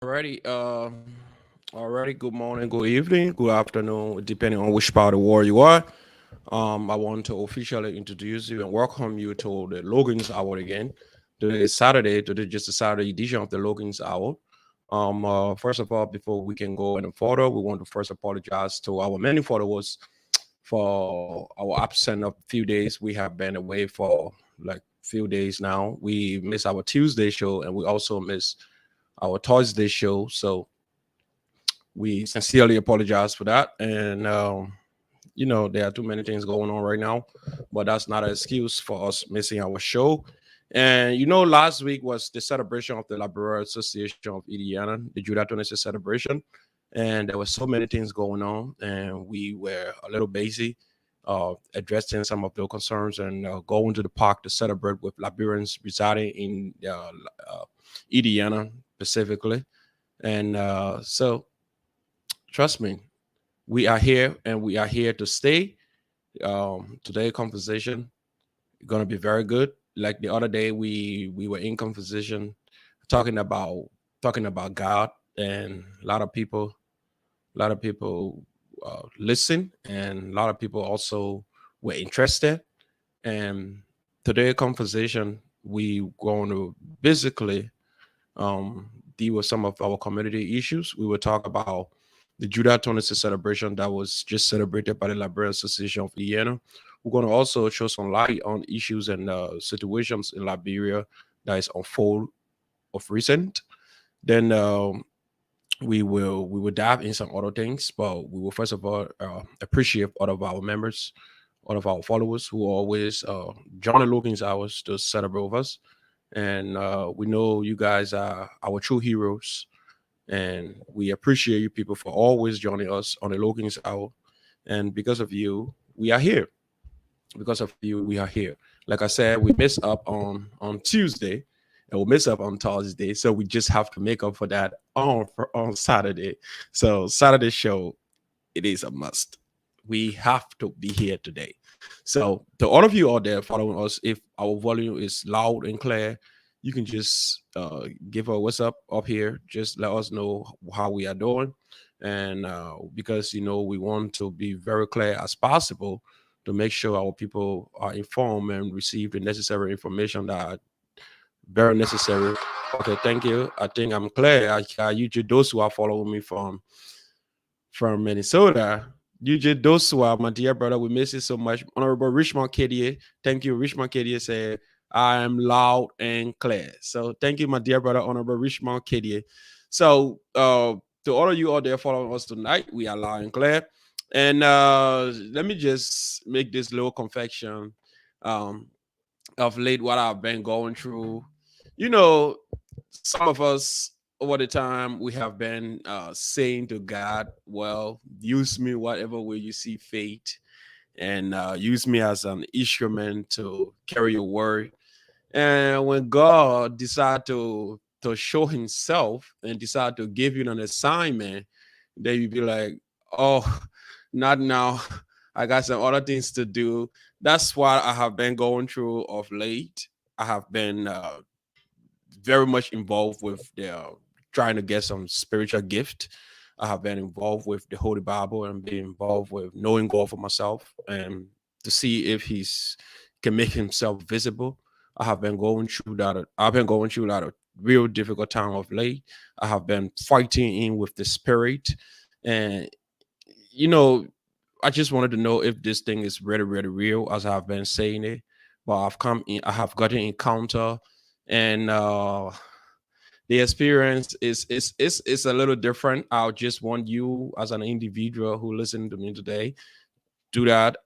Alrighty, already. Good morning, good evening, good afternoon, depending on which part of the world you are. I want to officially introduce you and welcome you to the Logan's Hour again. Today is Saturday. Today is just a Saturday edition of the Logan's Hour. First of all, before we can go any further, we want to first apologize to our many followers for our absent of few days. We have been away for like few days now. We miss our Tuesday show and we also miss our Thursday show. So we sincerely apologize for that. And there are too many things going on right now, but that's not an excuse for us missing our show. And last week was the celebration of the Library Association of Indiana, the Judah 26 celebration, and there were so many things going on, and we were a little busy addressing some of those concerns and going to the park to celebrate with Liberians residing in Indiana specifically. And so, trust me, we are here and we are here to stay. Today conversation gonna be very good. Like the other day, we were in conversation talking about talking about God, and a lot of people listen, and a lot of people also were interested. And today conversation we going to basically deal with some of our community issues. We will talk about the Judah 26 celebration that was just celebrated by the Librarian Association of Indiana. We're going to also show some light on issues and situations in Liberia that is unfold of recent. Then we will dive in some other things, but we will first of all appreciate all of our members, all of our followers who always join the Logan's hours to celebrate with us. And we know you guys are our true heroes, and we appreciate you people for always joining us on the Logan's Hour. And because of you, we are here. Because of you, we are here. Like I said, we messed up on Tuesday, and we mess up on Thursday, so we just have to make up for that on Saturday. So Saturday show, it is a must. We have to be here today. So to all of you out there following us, if our volume is loud and clear, you can just give a what's up here. Just let us know how we are doing, and because we want to be very clear as possible to make sure our people are informed and receive the necessary information that are very necessary. Okay, thank you. I think I'm clear. Those who are following me from Minnesota. UJ Doswa, my dear brother, we miss you so much. Honorable Richmond Kedier, thank you. Richmond Kedier said, I am loud and clear. So thank you, my dear brother, Honorable Richmond Kedier. So to all of you out there following us tonight, we are loud and clear. And let me just make this little confession um, of late what I've been going through. You know, some of us over the time we have been saying to God, well, use me whatever way you see fit, and use me as an instrument to carry your word. And when God decide to show himself and decide to give you an assignment, then you be like, oh, not now. I got some other things to do. That's what I have been going through of late. I have been very much involved with the trying to get some spiritual gift. I have been involved with the Holy Bible and being involved with knowing God for myself and to see if He's can make Himself visible. I have been going through that. I've been going through that a real difficult time of late. I have been fighting in with the spirit, and you know, I just wanted to know if this thing is really, really real, as I've been saying it. But I've come in, I have got an encounter, and the experience is a little different. I just want you as an individual who listen to me today, do that,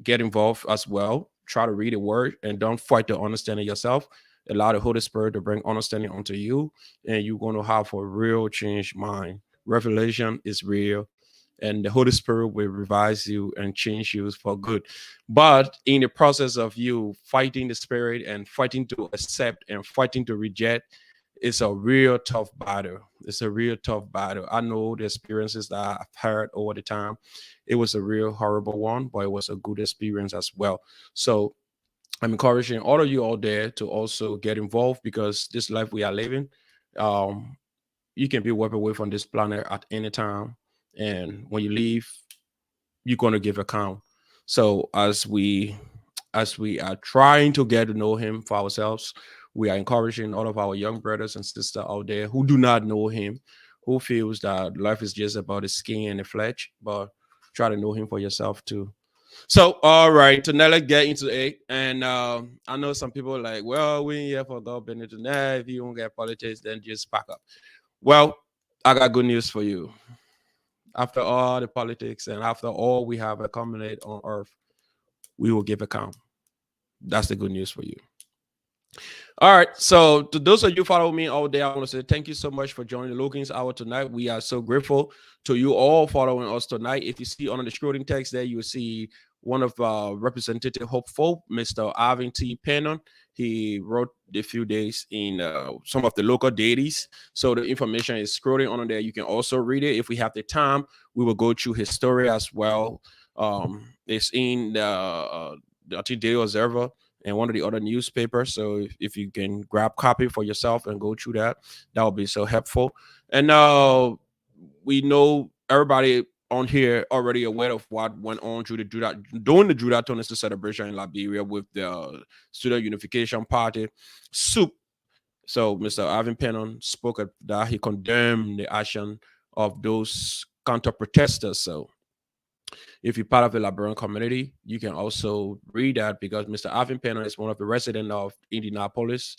get involved as well. Try to read the word and don't fight to understand it yourself. Allow the Holy Spirit to bring understanding onto you, and you're going to have a real changed mind. Revelation is real, and the Holy Spirit will revise you and change you for good. But in the process of you fighting the spirit and fighting to accept and fighting to reject, it's a real tough battle. It's a real tough battle. I know the experiences that I've heard over the time. It was a real horrible one, but it was a good experience as well. So I'm encouraging all of you out there to also get involved because this life we are living, um, you can be wiped away from this planet at any time, and when you leave, you're going to give account. So as we are trying to get to know him for ourselves, we are encouraging all of our young brothers and sisters out there who do not know him, who feels that life is just about the skin and the flesh, but try to know him for yourself too. So, all right, so now let's get into it. And I know some people are like, well, we ain't here for God business tonight. If you don't get politics, then just pack up. Well, I got good news for you. After all the politics and after all we have accumulated on earth, we will give account. That's the good news for you. All right. So to those of you follow me all day, I want to say thank you so much for joining the Logan's Hour tonight. We are so grateful to you all following us tonight. If you see on the scrolling text there, you will see one of Representative Hopeful, Mr. Arvin T. Pennon. He wrote a few days in some of the local deities. So the information is scrolling on there. You can also read it. If we have the time, we will go through his story as well. It's in the I think Daily Observer and one of the other newspapers. So if you can grab copy for yourself and go through that, that would be so helpful. And we know everybody on here already aware of what went on through the during the Judah Tonnessee celebration in Liberia with the Student Unification Party soup. So Mr. Ivan Pennon spoke at that. He condemned the action of those counter protesters. So if you're part of the Liberian community, you can also read that because Mr. Alvin Pennon is one of the residents of Indianapolis,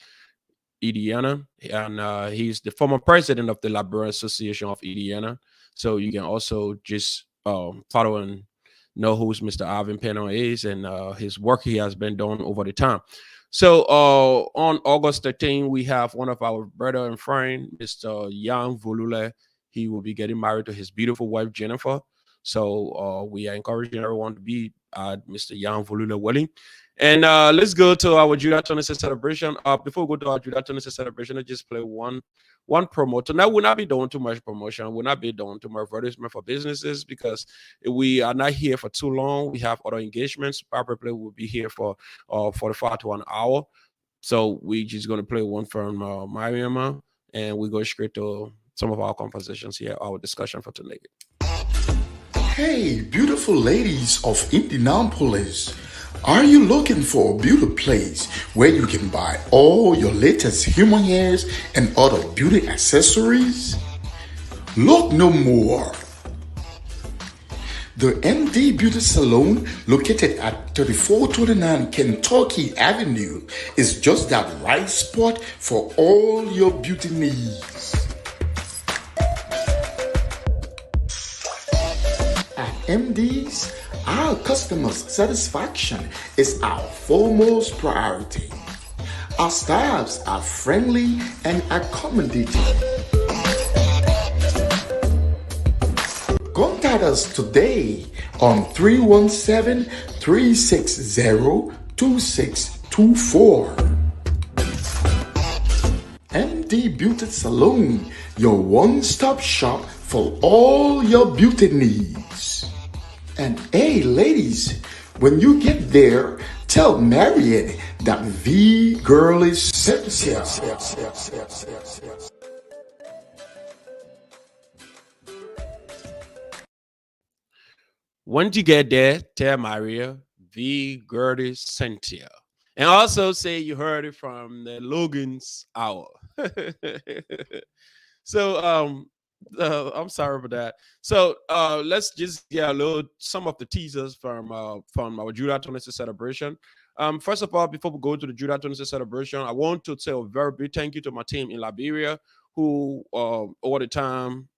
Indiana, and he's the former president of the Liberian Association of Indiana. So you can also just follow and know who Mr. Alvin Pennon is and his work he has been doing over the time. So on August 13, we have one of our brother and friend, Mr. Yang Volule. He will be getting married to his beautiful wife, Jennifer. So we are encouraging everyone to be at Mr. Yang Volule wedding. And let's go to our Judah Tonnessee celebration. Before we go to our Judah Tonnessee celebration, let's just play one promo. Tonight we'll not be doing too much promotion. We'll not be doing too much advertisement for businesses because we are not here for too long. We have other engagements. Probably we'll be here for 45 to an hour. So we just going to play one from Mariama, and we go straight to some of our conversations here, our discussion for tonight. Hey, beautiful ladies of Indianapolis. Are you looking for a beauty place where you can buy all your latest human hairs and other beauty accessories? Look no more. The MD Beauty Salon, located at 3429 Kentucky Avenue, is just that right spot for all your beauty needs. At MD's, our customers' satisfaction is our foremost priority. Our staffs are friendly and accommodating. Contact us today on 317-360-2624. MD Beauty Salon, your one-stop shop for all your beauty needs. And hey, ladies, when you get there, tell Marian that the girl is Cynthia. Once you get there, tell Maria the girl is Cynthia. And also say you heard it from the Logan's Hour. So I'm sorry for that. So let's just get a little some of the teasers from our Judah Tonnessee celebration. First of all, before we go to the Judah Tonnessee celebration, I want to say a very big thank you to my team in Liberia who over the time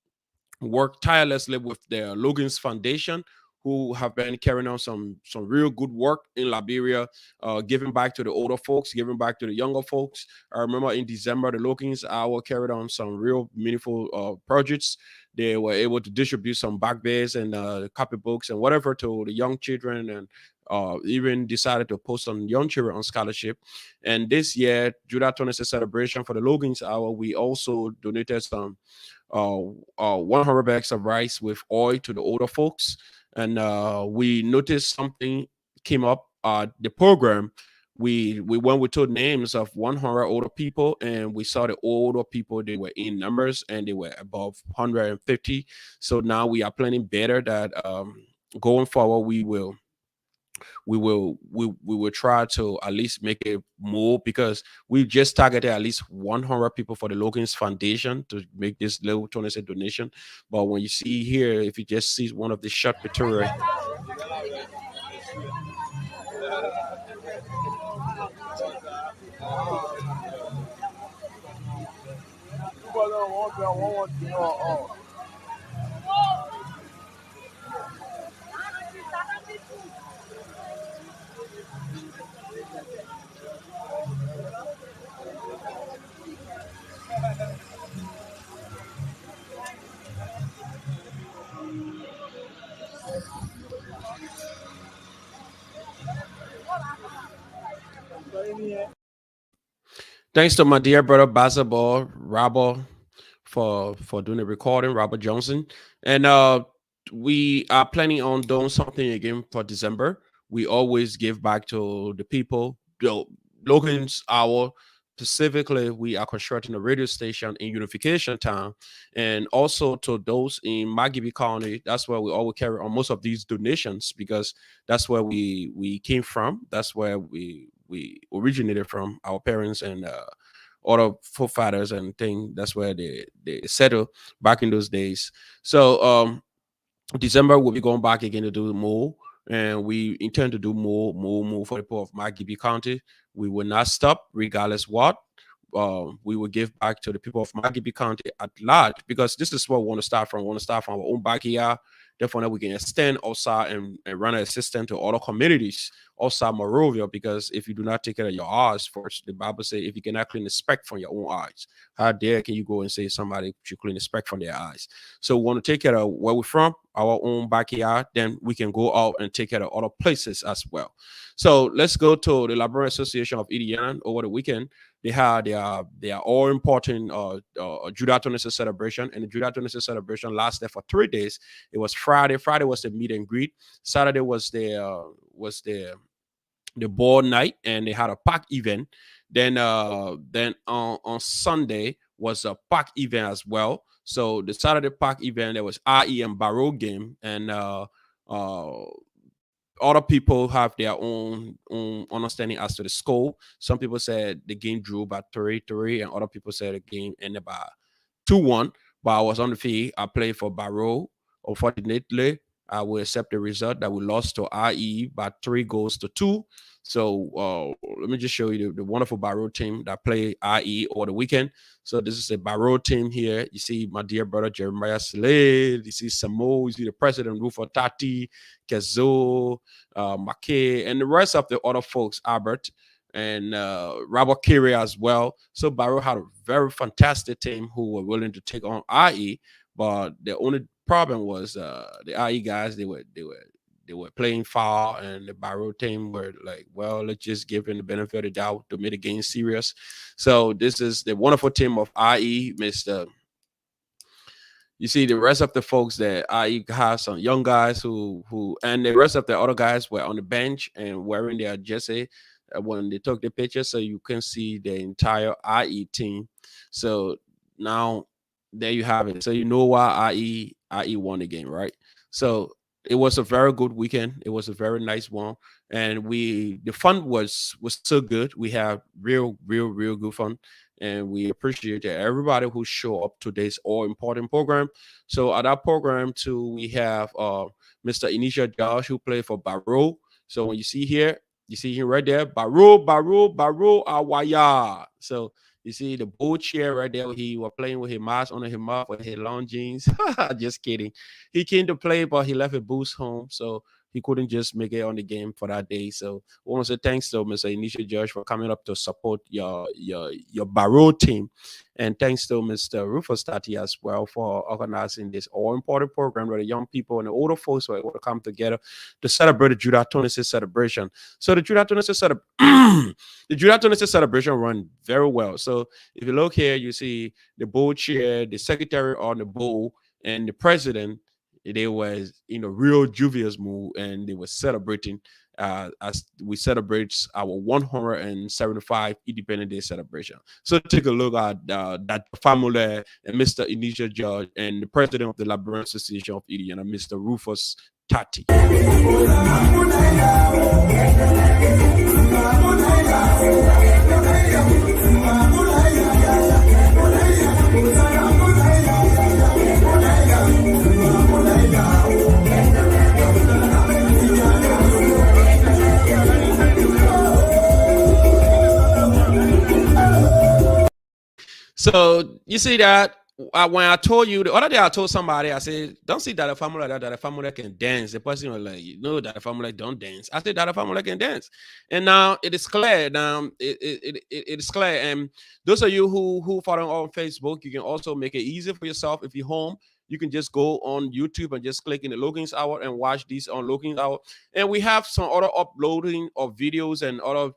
worked tirelessly with the Logan's Foundation, who have been carrying on some real good work in Liberia, giving back to the older folks, giving back to the younger folks. I remember in December, the Logan's Hour carried on some real meaningful projects. They were able to distribute some back bears and copybooks and whatever to the young children, and even decided to post some young children on scholarship. And this year, Judah Tonnessee celebration for the Logan's Hour, we also donated some 100 bags of rice with oil to the older folks. And we noticed something came up. The program we went with two names of 100 older people, and we saw the older people, they were in numbers and they were above 150. So now we are planning better that going forward we will try to at least make it more, because we just targeted at least 100 people for the Logan's Foundation to make this little donation. But when you see here, if you just see one of the short material. Thanks to my dear brother Basketball Robert for doing the recording, Robert Johnson. And we are planning on doing something again for December. We always give back to the people. Logan's Hour specifically, we are constructing a radio station in Unification Town, and also to those in Magibi County. That's where we always carry on most of these donations, because that's where we came from. That's where we originated from, our parents and other forefathers and thing. That's where they settled back in those days. So December we'll be going back again to do more, and we intend to do more for the people of Magibi County. We will not stop regardless what. We will give back to the people of Magibi County at large, because this is what we want to start from. We want to start from our own backyard. Therefore, that we can extend outside and run an assistance to other communities outside Morovia. Because if you do not take care of your eyes first, the Bible says, if you cannot clean the speck from your own eyes, how dare can you go and say somebody should clean the speck from their eyes? So we want to take care of where we're from, our own backyard. Then we can go out and take care of other places as well. So let's go to the Librarian Association of Indiana over the weekend. They had their all important Judah 26 celebration, and the Judah 26 celebration lasted for 3 days. It was Friday. Friday was the meet and greet. Saturday was the ball night, and they had a pack event. Then on Sunday was a pack event as well. So the Saturday pack event, there was IE and Barrow game, and uh other people have their own understanding as to the score. Some people said the game drew by 3-3, and other people said the game ended by 2-1. But I was on the field. I played for Barrow. Unfortunately, I will accept the result that we lost to IE by 3 goals to 2. So let me just show you the wonderful Barrow team that played IE over the weekend. So this is a Barrow team here. You see my dear brother Jeremiah Slade. You see Samo. You see the president Rufo Tati, Kezo, Make, and the rest of the other folks, Albert and Robert Kiri as well. So Barrow had a very fantastic team who were willing to take on IE, but the only problem was the IE guys. They were playing foul, and the Barrow team were like, well, let's just give him the benefit of the doubt to make the game serious. So this is the wonderful team of IE, Mr. You see the rest of the folks that I have some young guys who and the rest of the other guys were on the bench and wearing their jersey when they took the picture, so you can see the entire IE team. So now there you have it. So you know why IE won the game, right? So it was a very good weekend. It was a very nice one, and the fun was so good. We had real good fun, and we appreciate everybody who show up to this all important program. So at that program too, we have Mr. Inisha Josh who played for Barrow. So when you see here, you see him right there, Barrow Awaya. So you see the bull chair right there. He was playing with his mask on his mouth with his long jeans. Just kidding. He came to play, but he left a boost home, so he couldn't just make it on the game for that day. So I want to say thanks to Mr. Initial Judge for coming up to support your Barrow team. And thanks to Mr. Rufus Tati as well for organizing this all important program where the young people and the older folks were able to come together to celebrate the Judah 26 celebration. So the Judah 26 the Judah 26 celebration run very well. So if you look here, you see the bowl chair, the secretary on the bowl, and the president. They was in a real jovial mood, and they were celebrating. as we celebrate our 175 Independent Day celebration. So take a look at that family and Mr. Initial Judge and the president of the Liberian Association of Indiana, Mr. Rufus Tati. So you see that when I told you the other day, I told somebody, I said, don't see that a family that a family can dance. The person was like, you know, that a family don't dance. I said that a family can dance, and now it is clear. Now it is clear. And those of you who follow on Facebook, you can also make it easy for yourself. If you're home, you can just go on YouTube and just click in the Logan's Hour and watch these on Logan's Hour. And we have some other uploading of videos and other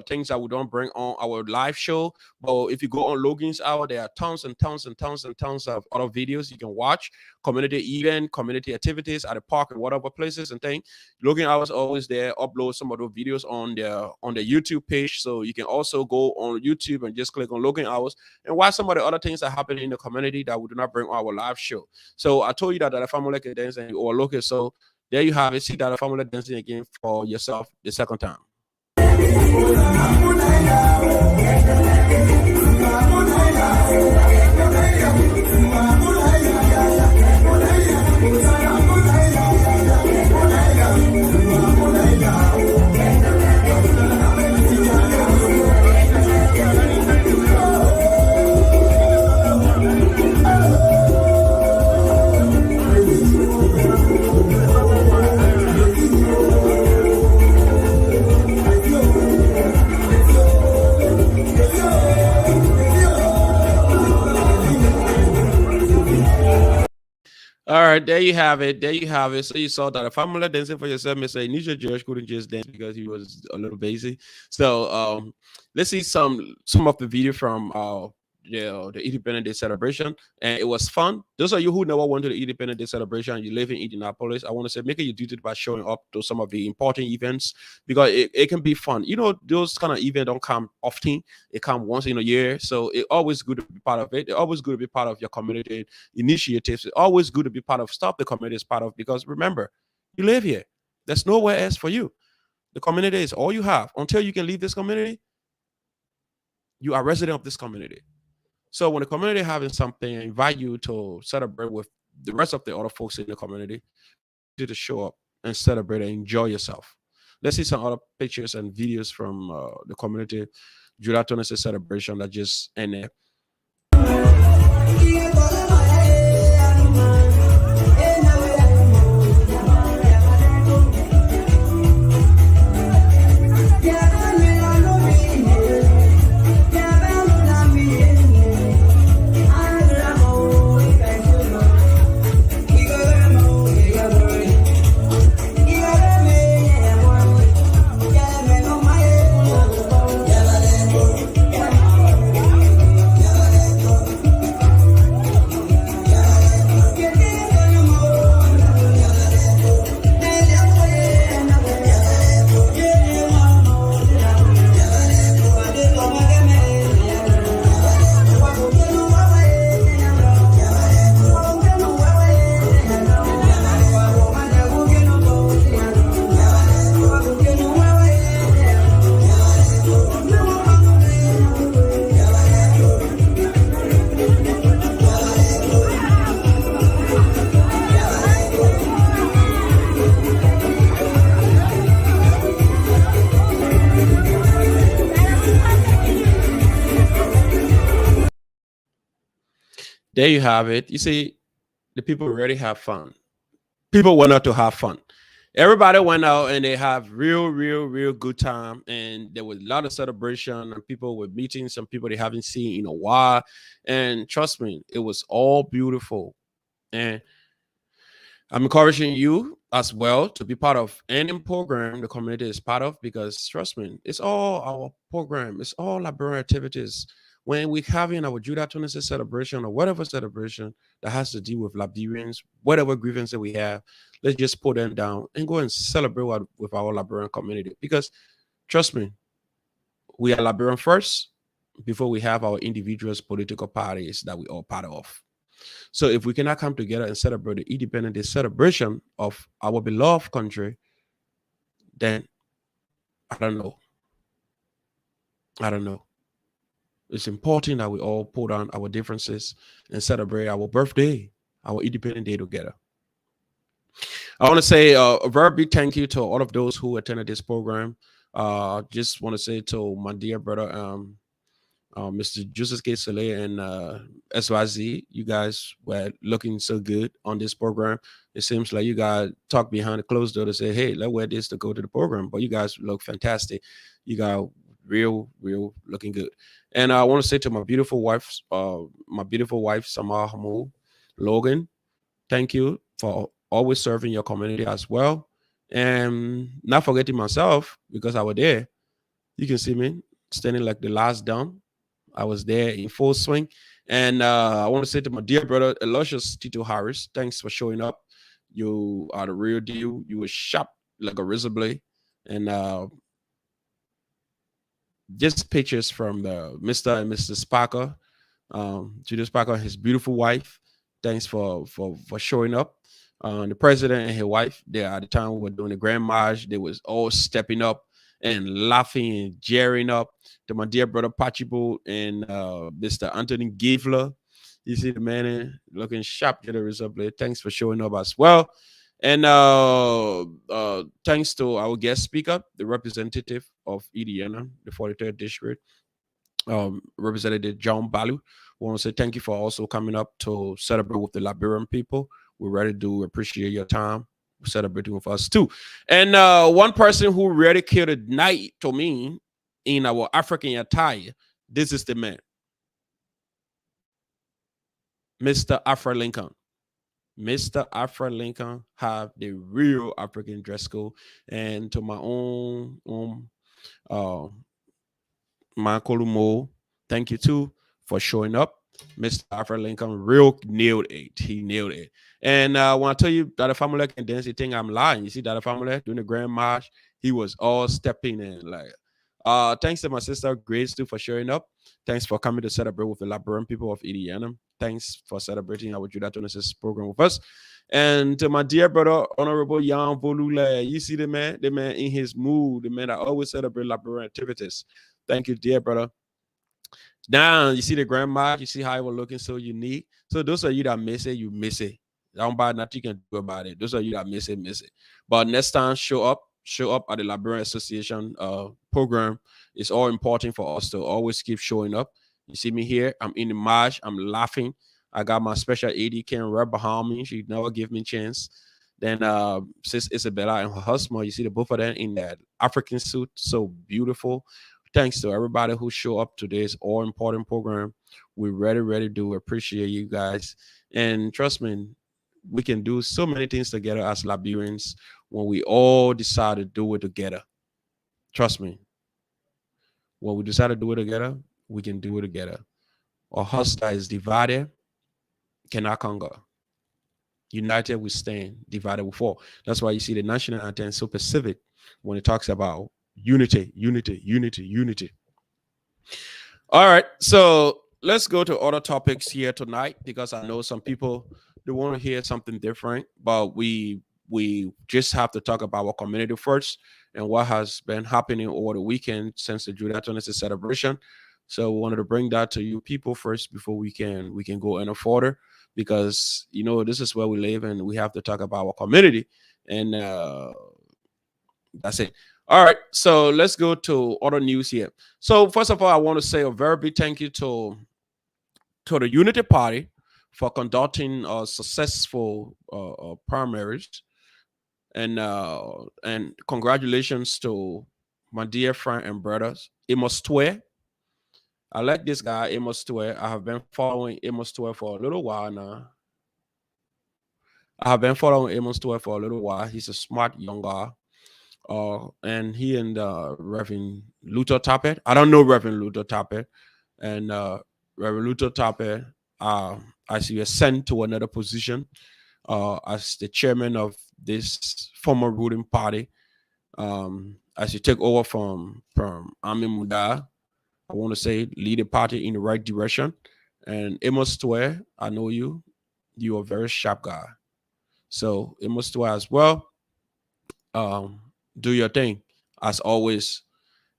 things that we don't bring on our live show. But if you go on Logan's Hour, there are tons and tons and tons and tons of other videos you can watch. Community event, community activities at the park and whatever places and things. Logan Hour is always there. Upload some of those videos on the YouTube page, so you can also go on YouTube and just click on Logan Hours and watch some of the other things that happen in the community that we do not bring on our live show. So I told you that a family can dance and or look it. So there you have it. See that a family dancing again for yourself the second time. All right, there you have it. There you have it. So you saw that a family dancing for yourself, Mr. Initial George couldn't just dance because he was a little busy. So let's see some of the video from the Independent Day celebration, and it was fun. Those of you who never went to the Independent Day celebration, you live in Indianapolis, I want to say make it your duty by showing up to some of the important events because it can be fun. You know, those kind of events don't come often; it come once in a year, so it's always good to be part of it. It's always good to be part of your community initiatives. It's always good to be part of stuff the community is part of because remember, you live here. There's nowhere else for you. The community is all you have until you can leave this community. You are resident of this community. So when the community having something, I invite you to celebrate with the rest of the other folks in the community. You to show up and celebrate and enjoy yourself. Let's see some other pictures and videos from the community July 26th celebration that just ended. There you have it. You see, the people already have fun. People went out to have fun. Everybody went out and they have real good time. And there was a lot of celebration and people were meeting some people they haven't seen in a while. And trust me, it was all beautiful. And I'm encouraging you as well to be part of any program the community is part of because trust me, it's all our program. It's all Liberian activities. when we're having our Judah 26 celebration or whatever celebration that has to deal with Liberians, whatever grievances we have, let's just put them down and go and celebrate with our Liberian community. Because trust me, we are Liberian first before we have our individuals political parties that we all part of. So if we cannot come together and celebrate the Independence Day celebration of our beloved country, then I don't know. I don't know. It's important that we all put on our differences and celebrate our birthday, our Independence Day together. I want to say a very big thank you to all of those who attended this program. Just want to say to my dear brother, Mr. Joseph K. Soleil and SYZ, you guys were looking so good on this program. It seems like you guys talk behind the closed door to say, hey, let's wear this to go to the program. But you guys look fantastic. You got real looking good. And I want to say to my beautiful wife, Samar Hamoud, Logan, thank you for always serving your community as well. And not forgetting myself, because I was there. You can see me standing like the last dumb. I was there in full swing. And I want to say to my dear brother, Eloshus Tito Harris, thanks for showing up. You are the real deal. You were sharp like a razor blade. And just pictures from Mr. and Mrs. Parker, Julius Parker and his beautiful wife. Thanks for showing up. The president and his wife, they at the time we were doing the grand march, they was all stepping up and laughing and jeering up. To my dear brother Pachibo and Mr. Anthony Givler. You see the man looking sharp to the result. Thanks for showing up as well. And thanks to our guest speaker, the representative of Indiana, the 43rd district, Representative John Balu. We want to say thank you for also coming up to celebrate with the Liberian people. We really do appreciate your time celebrating with us too. And one person who really killed a night to me in our African attire, this is the man, Mr. Afra Lincoln. Mr. Afra Lincoln have the real African dress code. And to my own uh, Michael Mo, thank you too for showing up. Mr. Afra Lincoln real nailed it. He nailed it. And when I tell you that the family can dance, you think I'm lying. You see that the family doing the grand march, he was all stepping in. Like, thanks to my sister Grace too for showing up. Thanks for coming to celebrate with the Liberian people of Indiana. Thanks for celebrating our Judah 26 program with us. And to my dear brother, Honorable Jan Volule, you see the man in his mood, the man that always celebrate Liberian activities. Thank you, dear brother. Now you see the grandma, you see how it was looking so unique. So those of you that miss it, you miss it. Don't buy nothing you can do about it. Those of you that miss it, miss it. But next time, show up at the Liberian Association program. It's all important for us to always keep showing up. You see me here, I'm in the march, I'm laughing. I got my special AD Ken right behind me. She never give me a chance. Then Sis Isabella and her husband, you see the both of them in that African suit, so beautiful. Thanks to everybody who show up to this all important program. We really do appreciate you guys. And trust me, we can do so many things together as Liberians when we all decide to do it together. Trust me. When we decide to do it together, we can do it together. A house that is divided cannot conquer. United we stand, divided we fall. That's why you see the national anthem so specific when it talks about unity. All right, so let's go to other topics here tonight because I know some people they want to hear something different, but we just have to talk about our community first and what has been happening over the weekend since the Judah 26 celebration. So we wanted to bring that to you people first before we can go any further because you know this is where we live and we have to talk about our community and that's it. All right, so let's go to other news here. So first of all, I want to say a very big thank you to the Unity Party for conducting successful primaries, and congratulations to my dear friend and brothers Amos Twe. I like this guy Amos Twe. I have been following Amos Twe for a little while now. He's a smart young guy. And he and Reverend Luther Tappet. I don't know Reverend Luther Tappet, and Revoluto Tape, as you ascend to another position as the chairman of this former ruling party, as you take over from Amin Muda, I want to say lead the party in the right direction. And Amos Square, I know you. You are a very sharp guy. So Amos Square as well. Um, do your thing as always.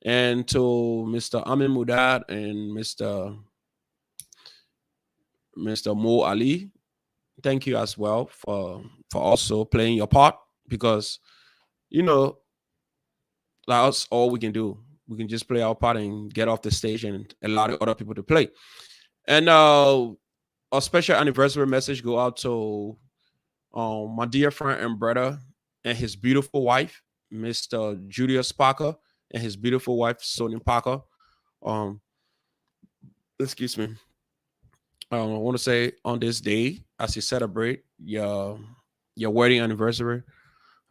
And to Mr. Amin Mudad and Mr. Mo Ali, thank you as well for also playing your part because you know that's all we can do. We can just play our part and get off the stage and allow the other people to play. And a special anniversary message go out to my dear friend and brother and his beautiful wife, Mr. Julius Parker, and his beautiful wife, Sonia Parker. Um, excuse me. I want to say on this day, as you celebrate your wedding anniversary,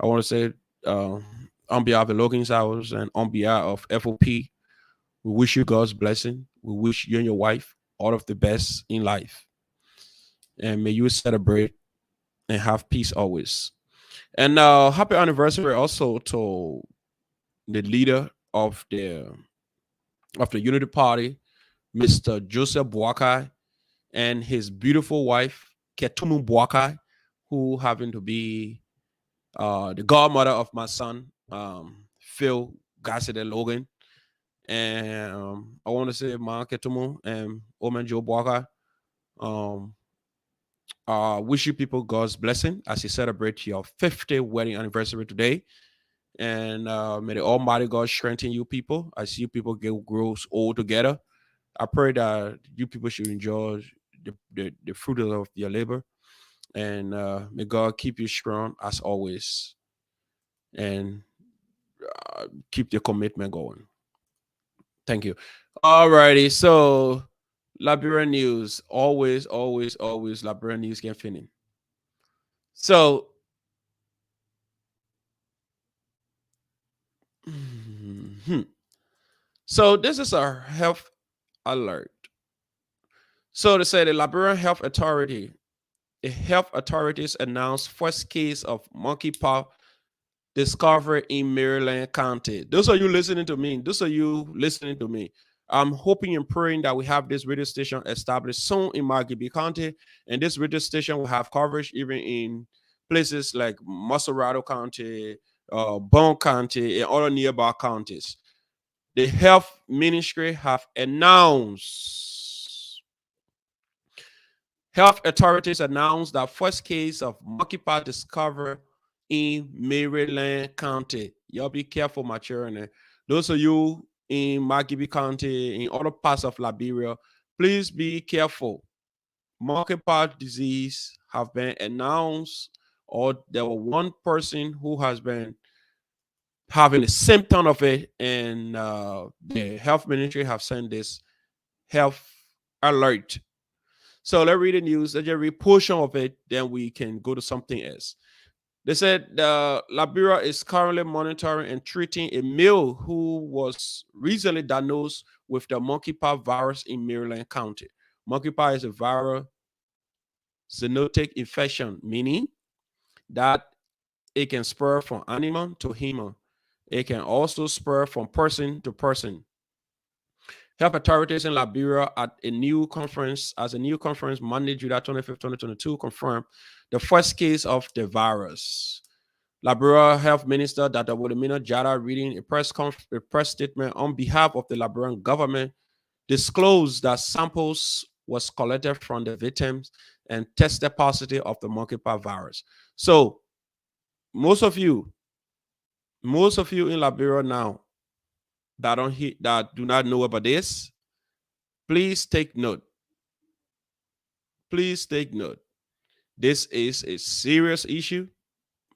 I want to say uh, on behalf of Logan's Hours and on behalf of FOP, we wish you God's blessing. We wish you and your wife all of the best in life, and may you celebrate and have peace always. And happy anniversary also to the leader of the Unity Party, Mr. Joseph Boakai, and his beautiful wife, Ketumu Boakai, who happen to be the godmother of my son, Phil Gassede Logan. And I want to say, Ma Ketumu and Omen Joe Boakai, um, wish you people God's blessing as you celebrate your 50th wedding anniversary today. And may the Almighty God strengthen you people as you people get grows old together. I pray that you people should enjoy the fruit of your labor. And may God keep you strong as always. And keep your commitment going. Thank you. Alrighty. So, Liberian news. Always, always, always Liberian news can finish. So, so this is our health alert. So to say the Liberian Health Authority, the health authorities announced first case of monkeypox discovered in Maryland County. Those are you listening to me. Those are you listening to me. I'm hoping and praying that we have this radio station established soon in Margibi County, and this radio station will have coverage even in places like Masorado County, Bone County, and other nearby counties. The health ministry have announced health authorities announced that first case of monkeypox discovered in Maryland County. Y'all be careful, my children. Those of you in Margibi County, in other parts of Liberia, please be careful. Monkeypox disease have been announced, or there was one person who has been having a symptom of it, and the health ministry have sent this health alert. So let's read the news. Let's just read portion of it, then we can go to something else. They said Liberia is currently monitoring and treating a male who was recently diagnosed with the monkeypox virus in Maryland County. Monkeypox is a viral zoonotic infection, meaning that it can spread from animal to human. It can also spread from person to person. Health authorities in Liberia at a new conference, Monday, July 25th, 2022, confirmed the first case of the virus. Liberia Health Minister Dr. Wilhelmina Jada, reading a press statement on behalf of the Liberian government, disclosed that samples was collected from the victims and tested positive of the monkeypox virus. So most of you in Liberia now that do not know about this, please take note. Please take note. This is a serious issue.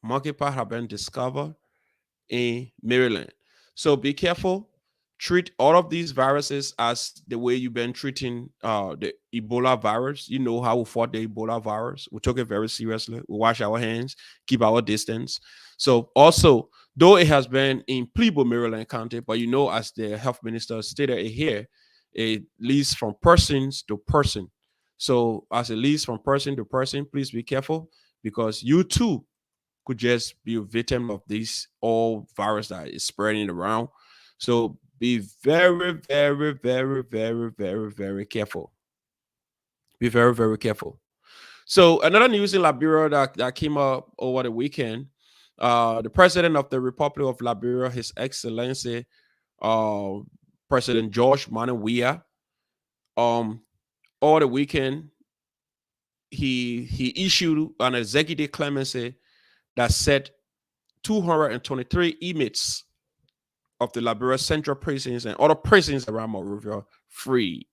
Monkeypox have been discovered in Maryland. So be careful. Treat all of these viruses as the way you've been treating the Ebola virus. You know how we fought the Ebola virus. We took it very seriously. We wash our hands, keep our distance. So also, though it has been in Plebo, Maryland County, but you know, as the health minister stated here, It leads from persons to person. So as it leads from person to person, please be careful because you too could just be a victim of this all virus that is spreading around. So be very, very, very, very, very, very careful. Be very, very careful. So another news in Liberia that came up over the weekend, the president of the Republic of Liberia, His Excellency, uh, President George Manawia, um, over the weekend, he issued an executive clemency that set 223 inmates of the Liberia Central prisons and other prisons around Monrovia free.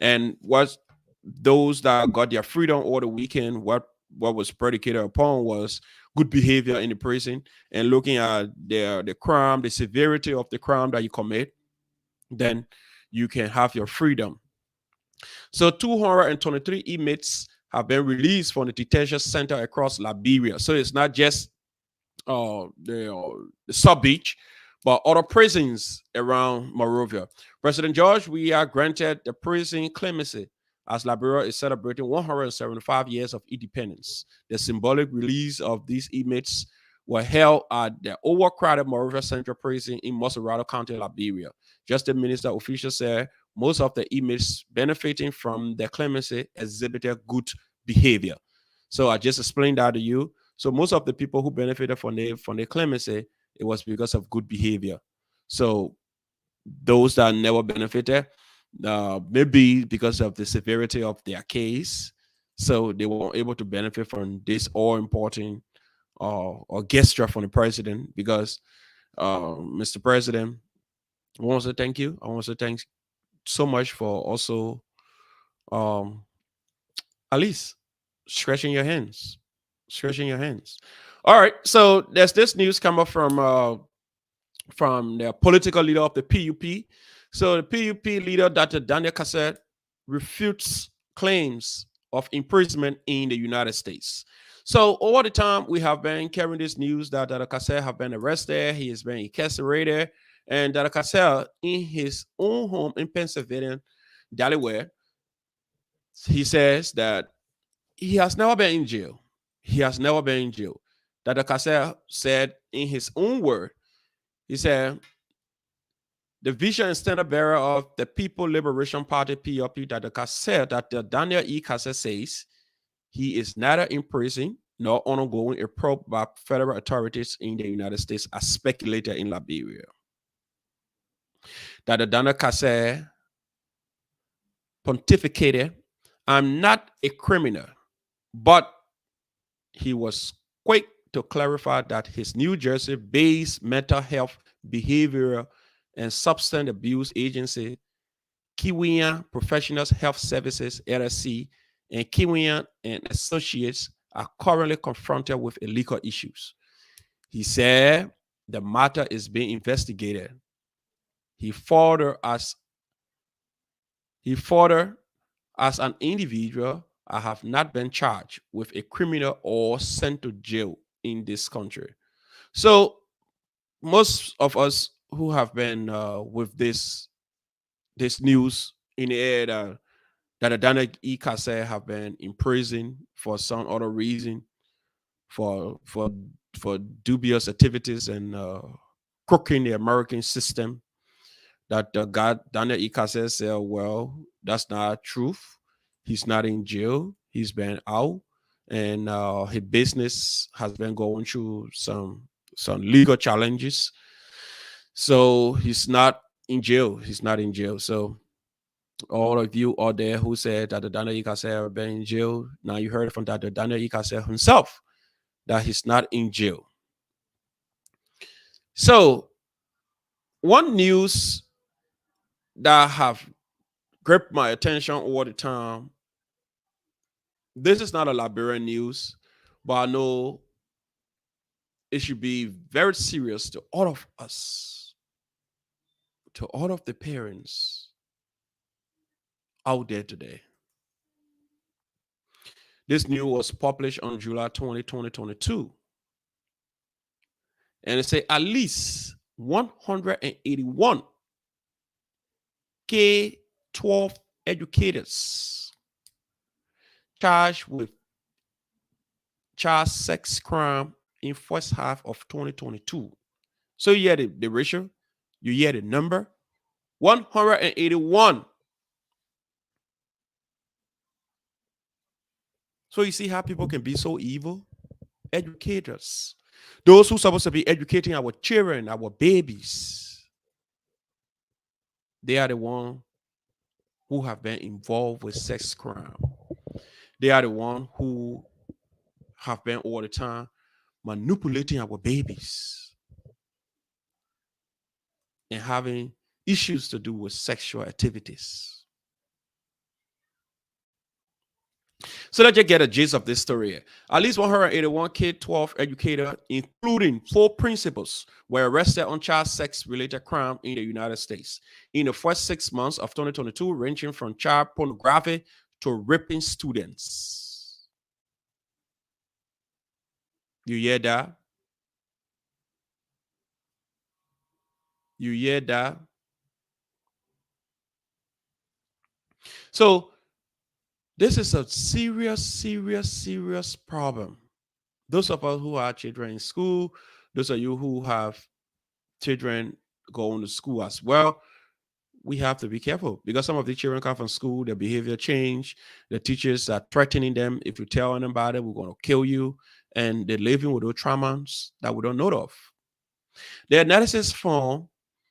And what those that got their freedom over the weekend, what was predicated upon was good behavior in the prison and looking at the crime, the severity of the crime that you commit, then you can have your freedom. So 223 inmates have been released from the detention center across Liberia. So it's not just the sub beach, but other prisons around Monrovia. President George, we are granted the prison clemency as Liberia is celebrating 175 years of independence. The symbolic release of these inmates were held at the overcrowded Monrovia Central Prison in Moserado County, Liberia. Just the minister official said most of the inmates benefiting from the clemency exhibited good behavior. So I just explained that to you. So most of the people who benefited from the clemency, it was because of good behavior. So those that never benefited, maybe because of the severity of their case, so they were able to benefit from this all important or gesture from the president. Because Mr. President, I want to say thank you. I want to say thanks so much for also um, at least stretching your hands, stretching your hands. All right, so there's this news come up from the political leader of the PUP. So the PUP leader, Dr. Daniel Cassette, refutes claims of imprisonment in the United States. So over the time, we have been carrying this news that Dr. Cassette have been arrested, he has been incarcerated, and Dr. Cassette, in his own home in Pennsylvania, Delaware, he says that he has never been in jail. He has never been in jail. Dr. Cassette said in his own word, he said, the vision and standard bearer of the People Liberation Party, PLP, Dr. Cassette, Dr. Daniel E. Cassette says he is neither in prison nor undergoing a probe by federal authorities in the United States as speculated in Liberia. Dr. Daniel Cassette pontificated, I'm not a criminal, but he was quick to clarify that his New Jersey-based mental health, behavioral, and substance abuse agency, Kiwian Professionals Health Services, LLC, and Kiwian and Associates are currently confronted with illegal issues. He said the matter is being investigated. He further as an individual, I have not been charged with a criminal or sent to jail in this country. So most of us who have been with this news in the air that Daniel E. Cassette have been in prison for some other reason, for for for dubious activities and crooking the American system. That God Daniel E. Cassette said, well, that's not truth. He's not in jail. He's been out, and his business has been going through some legal challenges. So he's not in jail. He's not in jail. So all of you out there who said that the Daniel E. Cassette have been in jail, now you heard from Dr. Daniel E. Cassette himself that he's not in jail. So one news that have gripped my attention all the time. This is not a Liberian news, but I know it should be very serious to all of us, to all of the parents out there today. This news was published on July 20, 2022. And it said at least 181 K-12 educators charged with child sex crime in first half of 2022. So you hear the ratio, you hear the number, 181. So you see how people can be so evil? Educators. Those who are supposed to be educating our children, our babies, they are the one who have been involved with sex crime. They are the one who have been all the time manipulating our babies and having issues to do with sexual activities. So let's just get a gist of this story here. At least 181 K-12 educators, including 4 principals, were arrested on child sex-related crime in the United States in the first 6 months of 2022, ranging from child pornography to raping students. You hear that? You hear that? So this is a serious problem. Those of us who have children in school, those of you who have children going to school as well, we have to be careful because some of the children come from school, their behavior change, the teachers are threatening them. If you tell them about it, we're going to kill you. And they're living with those traumas that we don't know of. The analysis found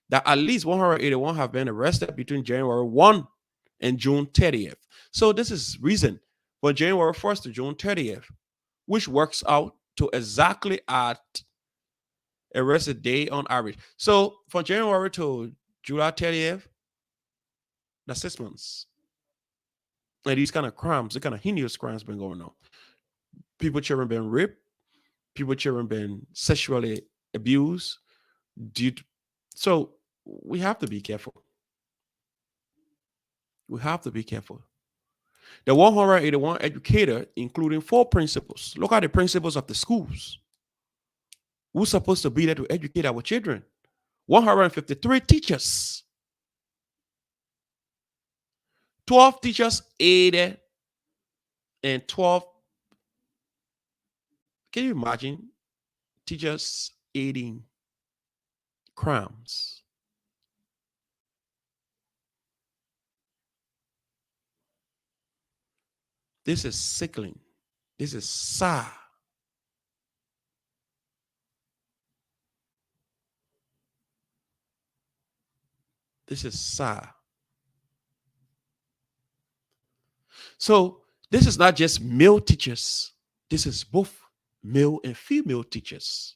that at least 181 have been arrested between January 1 and June 30th. So this is reason for January 1st to June 30th, which works out to exactly at arrested day on average. So from January to July 30th, that's 6 months. And these kind of crimes, the kind of heinous crimes been going on. People, children been raped. People, children been sexually abused. So we have to be careful. We have to be careful. The 181 educator, including 4 principals. Look at the principals of the schools. Who's supposed to be there to educate our children? 153 teachers. 12 teachers aided and 12. Can you imagine teachers aiding crimes? This is sickening. This is sad. This is sad. So this is not just male teachers. This is both male and female teachers.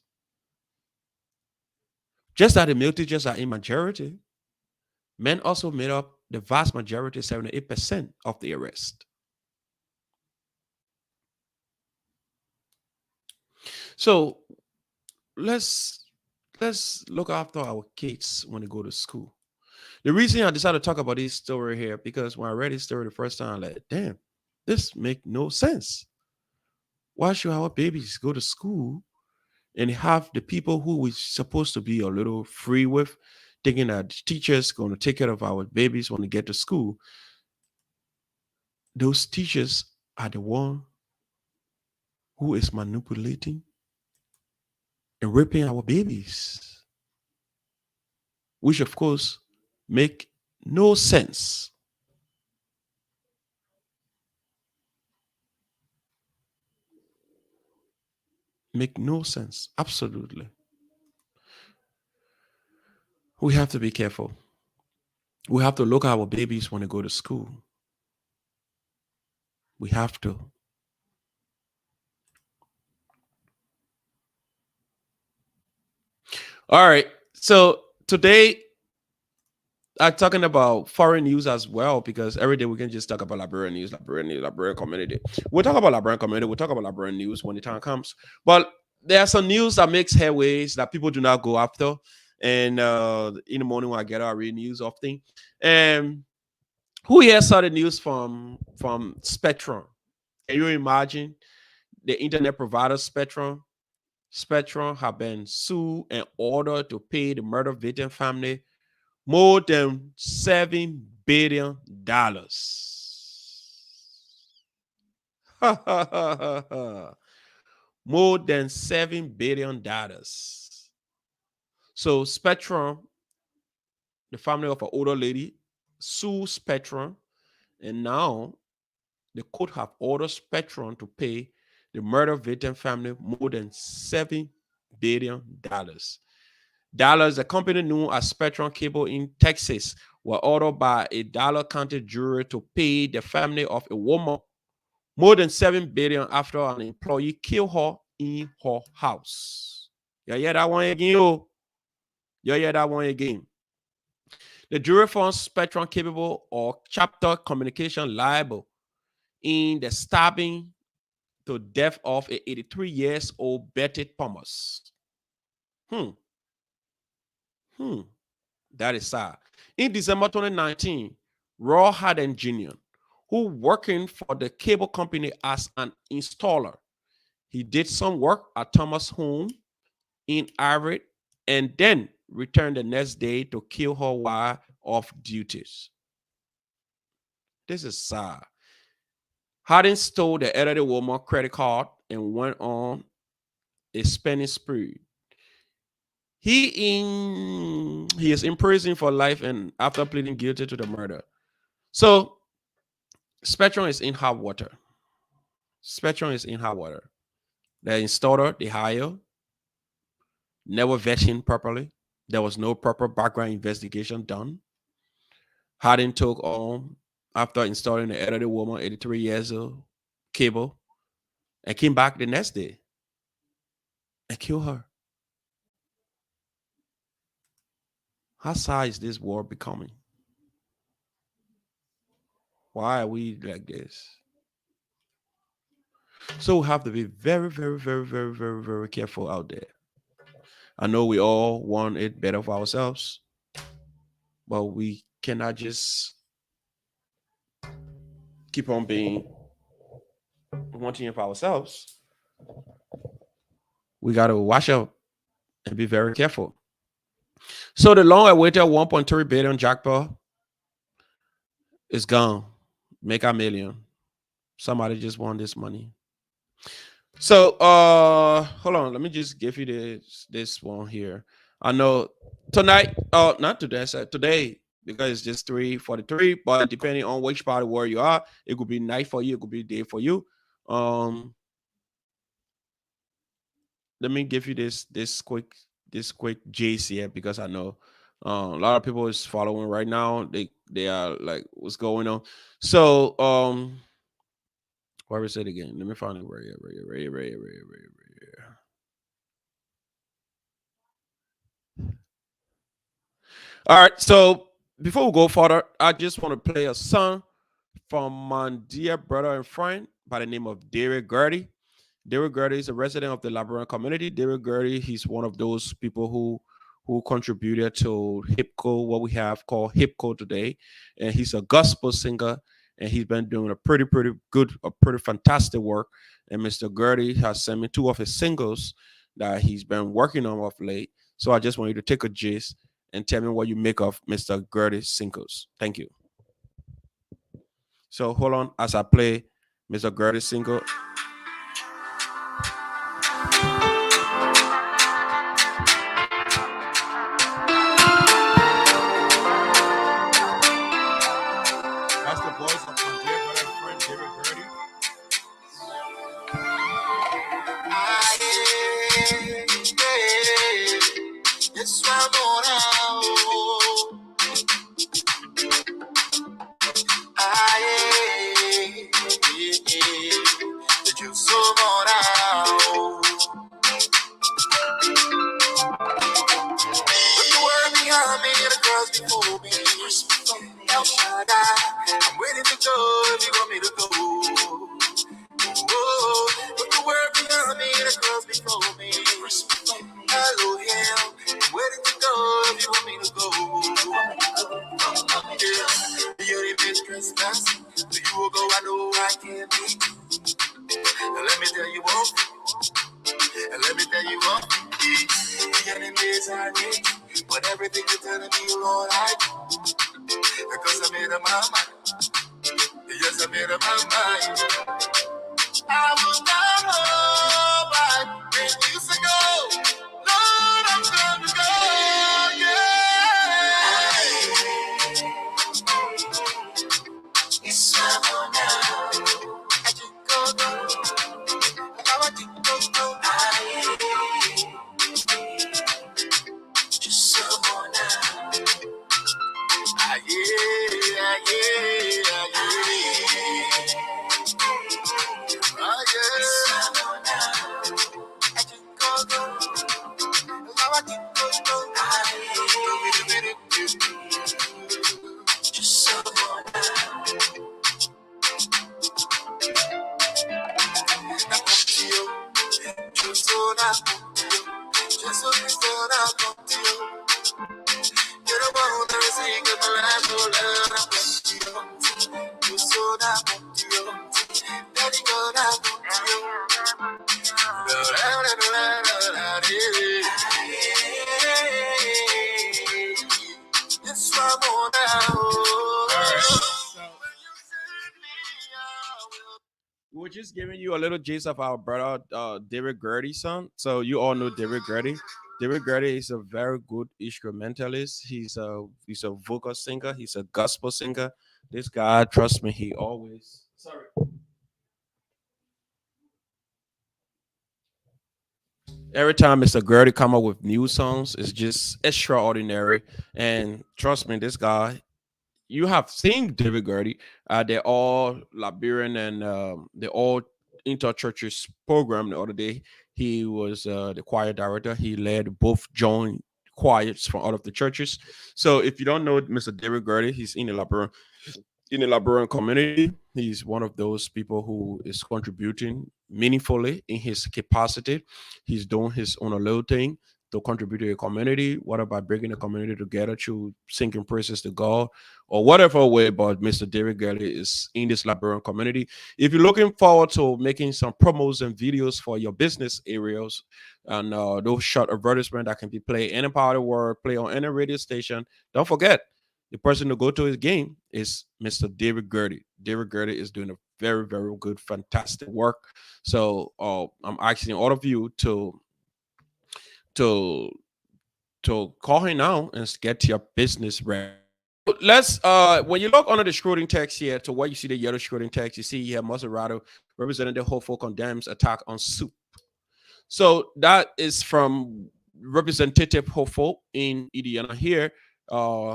Just that the male teachers are in majority, men also made up the vast majority, 78% of the arrest. So let's look after our kids when they go to school. The reason I decided to talk about this story here, because when I read this story the first time, I'm like, damn, this make no sense. Why should our babies go to school and have the people who we're supposed to be a little free with, thinking that teachers going to take care of our babies when they get to school? Those teachers are the one who is manipulating and raping our babies, which of course make no sense. Make no sense. Absolutely. We have to be careful. We have to look at our babies when they go to school. We have to. All right. So today I'm talking about foreign news as well, because every day we can just talk about Liberian news, Liberian community. We'll talk about Liberian community. We'll talk about Liberian news when the time comes. But there are some news that makes headways that people do not go after. And in the morning when I get out, I read news often. And who here saw the news from Spectrum? Can you imagine the internet provider Spectrum? Spectrum have been sued and ordered to pay the murder victim family more than $7 billion. More than $7 billion. So Spectrum, the family of an older lady, sued Spectrum, and now the court have ordered Spectrum to pay the murder victim family more than $7 billion. The company known as Spectrum Cable in Texas, were ordered by a Dollar County jury to pay the family of a woman more than $7 billion after an employee killed her in her house. You hear that one again? You hear that one again? The jury found Spectrum Cable or Chapter Communication liable in the stabbing to death of a 83-year-old Betty Thomas. That is sad. In December 2019, Raw Harden Jr., who working for the cable company as an installer, he did some work at Thomas' home in Irate and then returned the next day to kill her while off duties. This is sad. Harden stole the elderly woman's credit card and went on a spending spree. He is in prison for life and after pleading guilty to the murder. So Spectrum is in hot water. Spectrum is in hot water. The installer, they hire, never vetting properly. There was no proper background investigation done. Harden took on after installing the elderly woman, 83 years old, cable, and came back the next day and killed her. How sad is this world becoming? Why are we like this? So we have to be very, very, very, very, very, very careful out there. I know we all want it better for ourselves, but we cannot just keep on being wanting it for ourselves. We got to watch out and be very careful. So the long-awaited 1.3 billion jackpot is gone. Make a million. Somebody just won this money. So hold on, let me just give you this one here. I know tonight, not today, today, because it's just 3:43, but depending on which part of where you are, it could be night for you, it could be day for you. Let me give you this quick J's here, because I know a lot of people is following right now. They are like, what's going on? So where is it again? Let me find it right here. All right. So before we go further, I just want to play a song from my dear brother and friend by the name of Derek Gertie. Derek Gertie is a resident of the Labyrinth community. Derek Gertie, he's one of those people who contributed to HIPCO, what we have called HIPCO today. And he's a gospel singer, and he's been doing a pretty fantastic work. And Mr. Gertie has sent me 2 of his singles that he's been working on of late. So I just want you to take a gist and tell me what you make of Mr. Gertie's singles. Thank you. So hold on as I play Mr. Gertie's single. That's the voice of my dear brother and friend, Derek Gertie. It's round on out. The juice so on out. Put the word behind me, the girls before me. El Shaddai, I'm ready to go if you want me to go. Oh, put the word behind me, the girls before me. Hello, hell, I'm ready to go if you want me to go. Yeah, you're the mistress, master. So you will go, I know I can't be. Now let me tell you one thing. And let me tell you one thing. The enemies are rich, but everything you're telling me, Lord, I do. because I made up my mind. Yes, I made up my mind. I will not hold back. When you say go, Lord, I'm gonna go. Yeah. It's trouble now. I can go, go. Now I can go, go. Just some more now. Ah, yeah, yeah, yeah. Ah, yeah. I can go, go. Now I can go, go. Ah, yeah. Just some more now. Na contigo, yo soy na contigo. Yo soy Cristo na contigo. You're the one who never sing in my life, oh Lord, I'm contigo. Yo soy na contigo. Daddy, go na contigo. La, la, la, la, la, la, yes, I'm on now. We were just giving you a little gist of our brother David Gertie's son. So you all know David Gertie. David Gertie is a very good instrumentalist. He's a vocal singer. He's a gospel singer. This guy, trust me, he always sorry. Every time Mr. Gertie come up with new songs, it's just extraordinary. And trust me, this guy, you have seen David Gertie. They're all Liberian and they all inter churches program the other day. He was the choir director. He led both joint choirs from all of the churches. So if you don't know Mr. David Gertie, he's in the Liberian community. He's one of those people who is contributing meaningfully in his capacity. He's doing his own little thing to contribute to the community. What about bringing the community together through singing praises to God or whatever way? But Mr. David Gurley is in this Liberian community. If you're looking forward to making some promos and videos for your business areas and those short advertisement that can be played any part of the world, play on any radio station, don't forget the person to go to his game is Mr. David Gertie. David Gertie is doing a very, very good, fantastic work. So I'm asking all of you to to call him now and get your business ready. Let's when you look under the scrolling text here to where you see the yellow scrolling text, you see here Maserati Representative Hopeful condemns attack on soup. So that is from Representative Hopeful in Indiana here.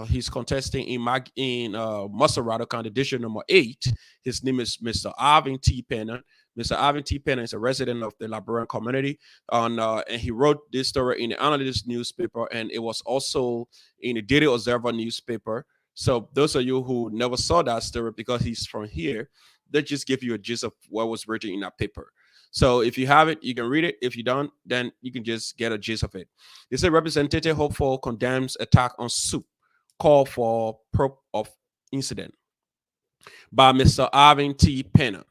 He's contesting in Maserati candidate number 8. His name is Mr. Arvin T. Penner. Mr. Arvin T. Penner is a resident of the Liberian community, and he wrote this story in the Analyst newspaper, and it was also in the Daily Observer newspaper. So those of you who never saw that story because he's from here, they just give you a gist of what was written in that paper. So if you have it, you can read it. If you don't, then you can just get a gist of it. They say Representative Hopeful condemns attack on soup, call for probe of incident by Mr. Arvin T. Penner.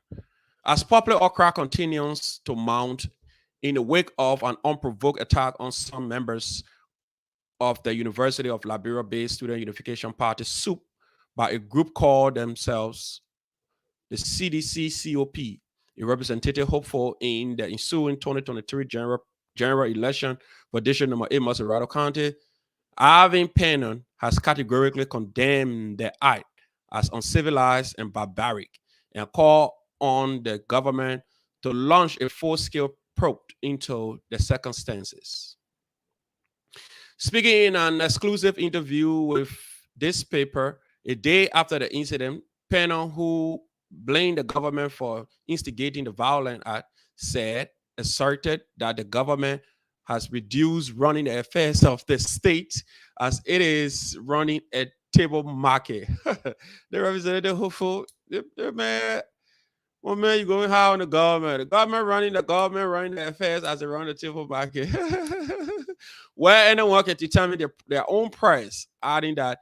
As popular outcry continues to mount in the wake of an unprovoked attack on some members of the University of Liberia-based Student Unification Party SUP by a group called themselves the CDC COP, a representative hopeful in the ensuing 2023 general election for District Number 8, Maserati County, Arvin Pennon has categorically condemned the act as uncivilized and barbaric and called on the government to launch a full-scale probe into the circumstances. Speaking in an exclusive interview with this paper, a day after the incident, Pennon, who blamed the government for instigating the violent act, asserted that the government has reduced running the affairs of the state as it is running a table market. The representative hopeful, man, well, man, you're going high on the government. The government running the affairs as they run the table market. Where anyone can determine their own price, adding that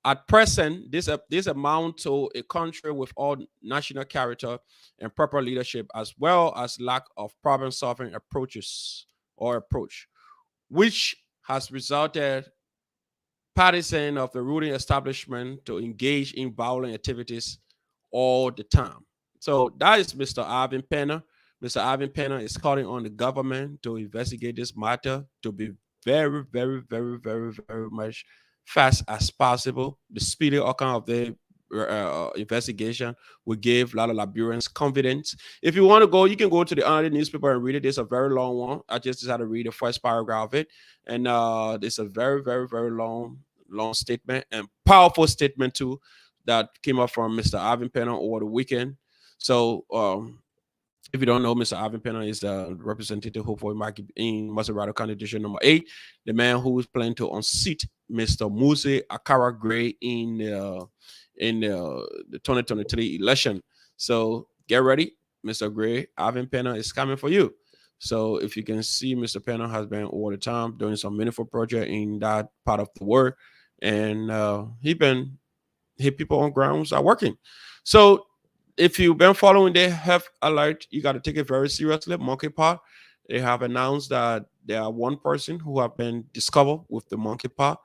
at present, this amount to a country with all national character and proper leadership, as well as lack of problem-solving approach, which has resulted partisan of the ruling establishment to engage in violent activities all the time. So that is Mr. Ivan Penner. Mr. Ivan Penner is calling on the government to investigate this matter to be very, very, very, very, very much fast as possible. The speedy outcome of the investigation will give a lot of Liberians confidence. If you want to go, you can go to the other newspaper and read it. It's a very long one. I just decided to read the first paragraph of it, and it's a very, very, very long statement and powerful statement too that came up from Mr. Ivan Penner over the weekend. So if you don't know, Mr. Ivan Penner is the representative who for Maki in Maserati County District number 8, the man who is planning to unseat Mr. Muse Akara Gray in the 2023 election. So get ready, Mr. Gray. Ivan Penner is coming for you. So if you can see, Mr. Penner has been all the time doing some meaningful project in that part of the world, and people on grounds are working. So if you've been following their health alert, you got to take it very seriously. Monkeypox, they have announced that there are one person who have been discovered with the monkeypox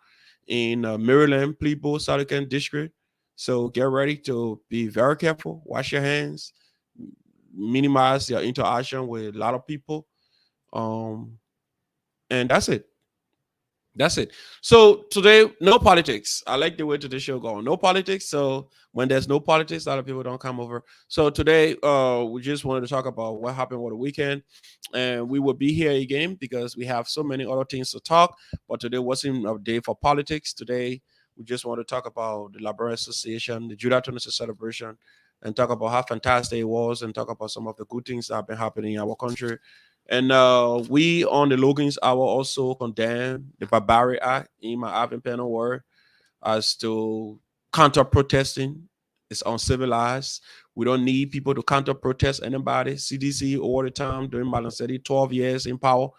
in Maryland, Plebo, South Carolina district. So get ready to be very careful. Wash your hands. Minimize your interaction with a lot of people. And that's it. That's it. So today, no politics. I like the way to the show going. No politics. So when there's no politics, a lot of people don't come over. So today, we just wanted to talk about what happened over the weekend, and we will be here again because we have so many other things to talk. But today wasn't a day for politics. Today, we just want to talk about the Liberian Association, the Judah 26 celebration, and talk about how fantastic it was, and talk about some of the good things that have been happening in our country. And we on the Logan's Hour also condemn the barbaric act in my Ivan panel word as to counter protesting. It's uncivilized. We don't need people to counter protest anybody. CDC all the time during Malancetti, 12 years in power.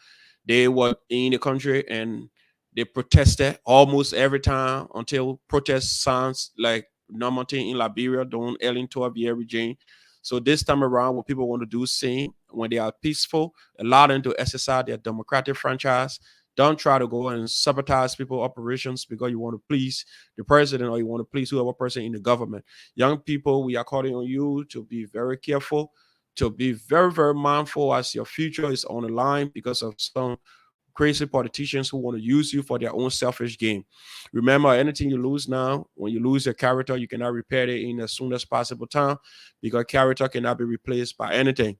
They were in the country and they protested almost every time until protest sounds like normal thing in Liberia during early 12-year regime. So this time around, what people want to do, same when they are peaceful, allow them to exercise their democratic franchise. Don't try to go and sabotage people operations because you want to please the president or you want to please whoever person in the government. Young people, we are calling on you to be very careful, to be very, very mindful as your future is on the line because of some crazy politicians who want to use you for their own selfish gain. Remember, anything you lose now, when you lose your character, you cannot repair it in as soon as possible time because character cannot be replaced by anything.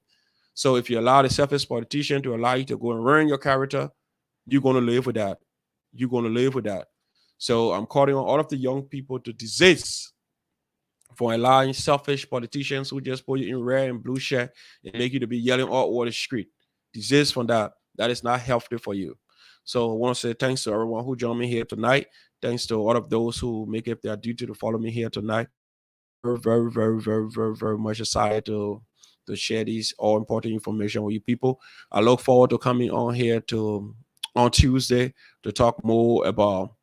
So if you allow the selfish politician to allow you to go and ruin your character, you're going to live with that. You're going to live with that. So I'm calling on all of the young people to desist for allowing selfish politicians who just put you in red and blue shirt and make you to be yelling all over the street. Desist from that. That is not healthy for you. So I want to say thanks to everyone who joined me here tonight. Thanks to all of those who make it their duty to follow me here tonight. I'm very, very, very, very, very, very much excited to share these all important information with you people. I look forward to coming on here on Tuesday to talk more about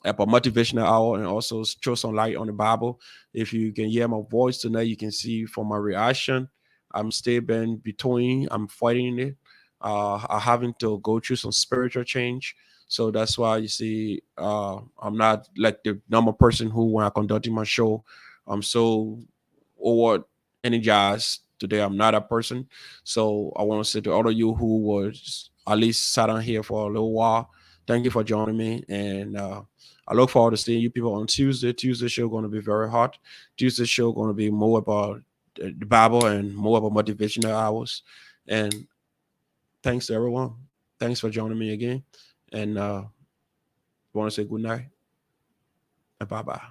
motivational hour and also throw some light on the Bible. If you can hear my voice tonight, you can see from my reaction, I'm still been between, I'm fighting it. I having to go through some spiritual change. So that's why you see I'm not like the normal person who when I conducting my show, I'm so over energized. Today I'm not a person. So I want to say to all of you who was at least sat on here for a little while, thank you for joining me. And I look forward to seeing you people on Tuesday. Tuesday show going to be very hot. Tuesday show going to be more about the Bible and more about motivational hours. And thanks to everyone. Thanks for joining me again. And want to say good night and bye bye.